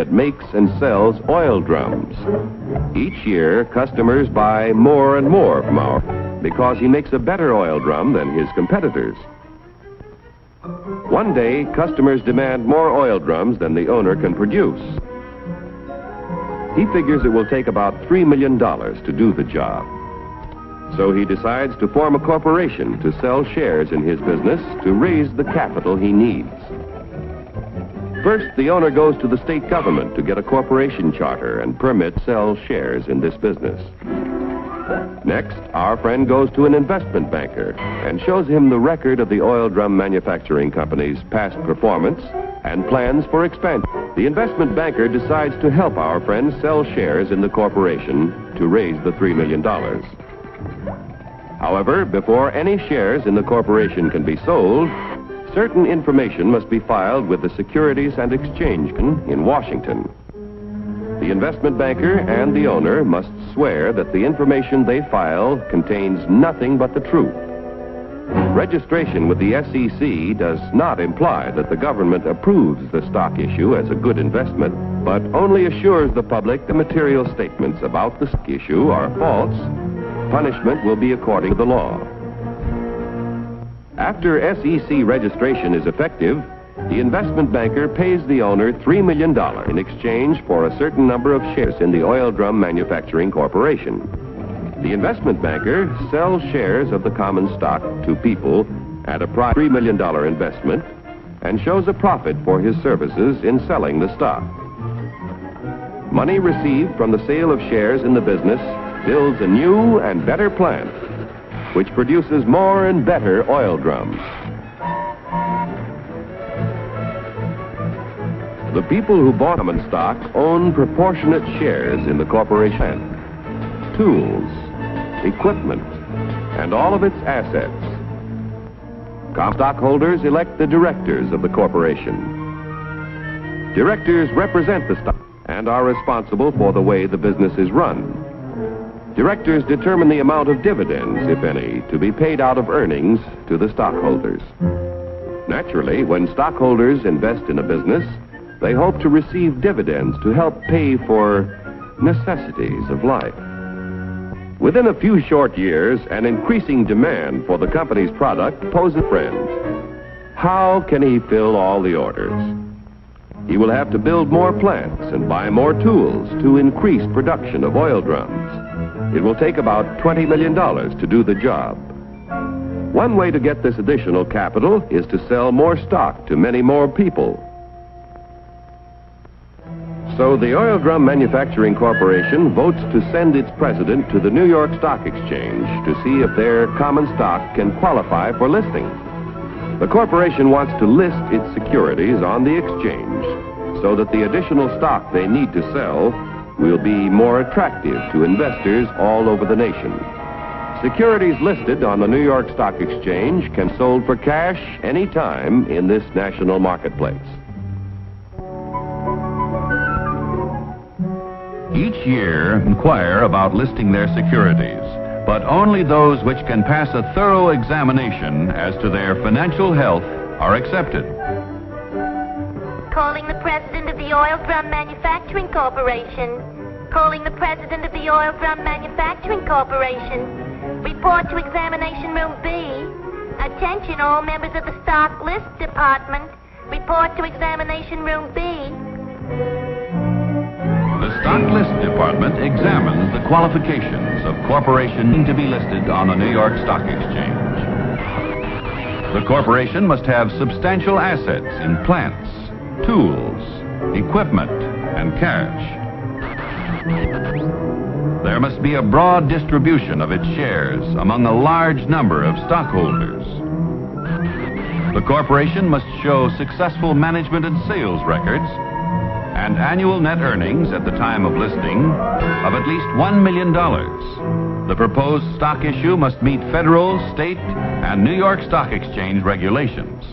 that makes and sells oil drums. Each year, customers buy more and more from our because he makes a better oil drum than his competitors. One day, customers demand more oil drums than the owner can produce. He figures it will take about $3 million to do the job. So he decides to form a corporation to sell shares in his business to raise the capital he needs. First, the owner goes to the state government to get a corporation charter and permit to sell shares in this business. Next, our friend goes to an investment banker and shows him the record of the oil drum manufacturing company's past performance and plans for expansion. The investment banker decides to help our friend sell shares in the corporation to raise the $3 million. However, before any shares in the corporation can be sold, certain information must be filed with the Securities and Exchange Commission in Washington. The investment banker and the owner must swear that the information they file contains nothing but the truth. Registration with the SEC does not imply that the government approves the stock issue as a good investment, but only assures the public the material statements about the stock issue are false. Punishment will be according to the law. After SEC registration is effective, the investment banker pays the owner $3 million in exchange for a certain number of shares in the Oil Drum Manufacturing Corporation. The investment banker sells shares of the common stock to people at a price of $3 million investment and shows a profit for his services in selling the stock. Money received from the sale of shares in the business builds a new and better plant, which produces more and better oil drums. The people who bought common stock own proportionate shares in the corporation, tools, equipment, and all of its assets. Common stockholders elect the directors of the corporation. Directors represent the stock and are responsible for the way the business is run. Directors determine the amount of dividends, if any, to be paid out of earnings to the stockholders. Naturally, when stockholders invest in a business, they hope to receive dividends to help pay for necessities of life. Within a few short years, an increasing demand for the company's product poses a friend. How can he fill all the orders? He will have to build more plants and buy more tools to increase production of oil drums. It will take about $20 million to do the job. One way to get this additional capital is to sell more stock to many more people. So the Oil Drum Manufacturing Corporation votes to send its president to the New York Stock Exchange to see if their common stock can qualify for listing. The corporation wants to list its securities on the exchange so that the additional stock they need to sell will be more attractive to investors all over the nation. Securities listed on the New York Stock Exchange can be sold for cash any time in this national marketplace. Each year, inquire about listing their securities, but only those which can pass a thorough examination as to their financial health are accepted. Calling the president of the Oil Drum Manufacturing Corporation. Calling the president of the Oil Drum Manufacturing Corporation. Report to Examination Room B. Attention all members of the Stock List Department. Report to Examination Room B. The Stock List Department examines the qualifications of corporations to be listed on the New York Stock Exchange. The corporation must have substantial assets in plants, tools, equipment, and cash. There must be a broad distribution of its shares among a large number of stockholders. The corporation must show successful management and sales records and annual net earnings at the time of listing of at least $1 million. The proposed stock issue must meet federal, state, and New York Stock Exchange regulations.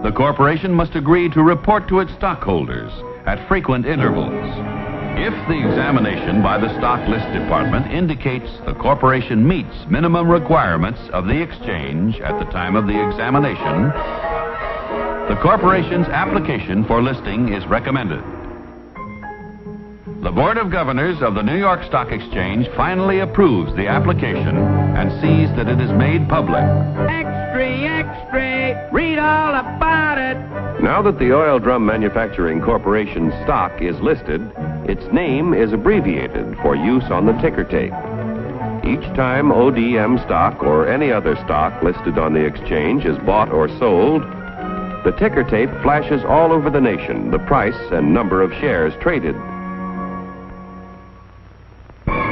The corporation must agree to report to its stockholders at frequent intervals. If the examination by the Stock List Department indicates the corporation meets minimum requirements of the exchange at the time of the examination, the corporation's application for listing is recommended. The Board of Governors of the New York Stock Exchange finally approves the application and sees that it is made public. Extra, extra, read all about it. Now that the Oil Drum Manufacturing Corporation stock is listed, its name is abbreviated for use on the ticker tape. Each time ODM stock or any other stock listed on the exchange is bought or sold, the ticker tape flashes all over the nation the price and number of shares traded.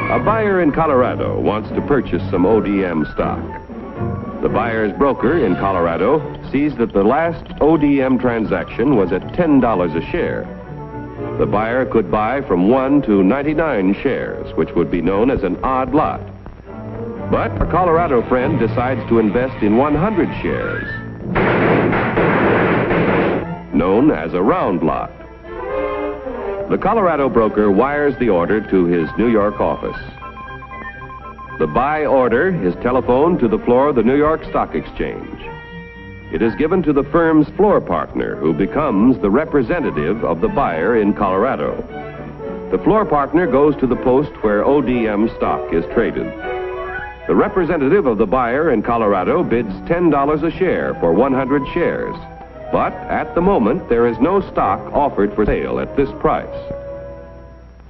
A buyer in Colorado wants to purchase some ODM stock. The buyer's broker in Colorado sees that the last ODM transaction was at $10 a share. The buyer could buy from 1 to 99 shares, which would be known as an odd lot. But a Colorado friend decides to invest in 100 shares, known as a round lot. The Colorado broker wires the order to his New York office. The buy order is telephoned to the floor of the New York Stock Exchange. It is given to the firm's floor partner, who becomes the representative of the buyer in Colorado. The floor partner goes to the post where ODM stock is traded. The representative of the buyer in Colorado bids $10 a share for 100 shares. But at the moment, there is no stock offered for sale at this price.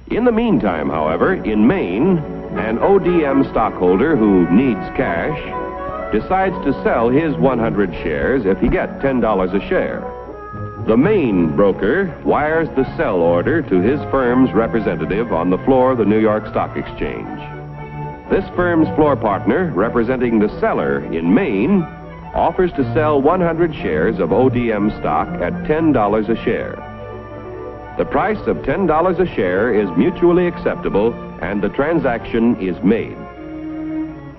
In the meantime, however, in Maine, an ODM stockholder who needs cash decides to sell his 100 shares if he gets $10 a share. The Maine broker wires the sell order to his firm's representative on the floor of the New York Stock Exchange. This firm's floor partner, representing the seller in Maine, offers to sell 100 shares of ODM stock at $10 a share. The price of $10 a share is mutually acceptable and the transaction is made.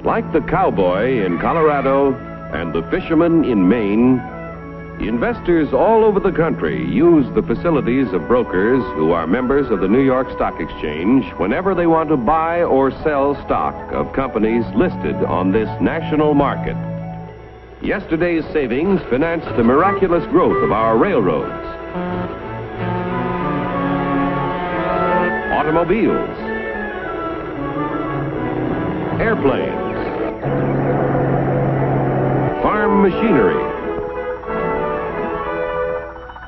Like the cowboy in Colorado and the fisherman in Maine, investors all over the country use the facilities of brokers who are members of the New York Stock Exchange whenever they want to buy or sell stock of companies listed on this national market. Yesterday's savings financed the miraculous growth of our railroads, automobiles, airplanes, farm machinery,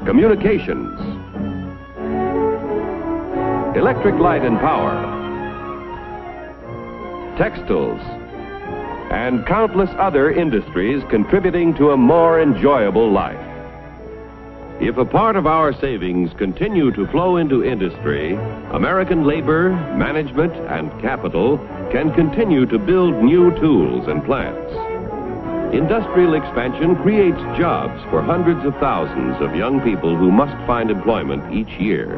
communications, electric light and power, textiles, and countless other industries contributing to a more enjoyable life. If a part of our savings continue to flow into industry, American labor, management, and capital can continue to build new tools and plants. Industrial expansion creates jobs for hundreds of thousands of young people who must find employment each year.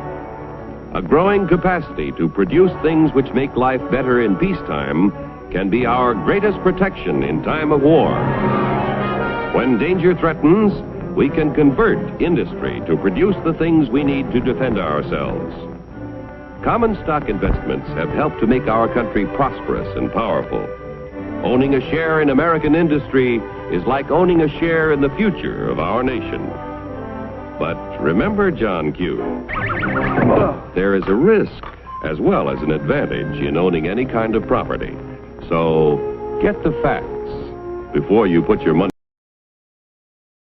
A growing capacity to produce things which make life better in peacetime can be our greatest protection in time of war. When danger threatens, we can convert industry to produce the things we need to defend ourselves. Common stock investments have helped to make our country prosperous and powerful. Owning a share in American industry is like owning a share in the future of our nation. But remember, John Q., there is a risk as well as an advantage in owning any kind of property. So get the facts before you put your money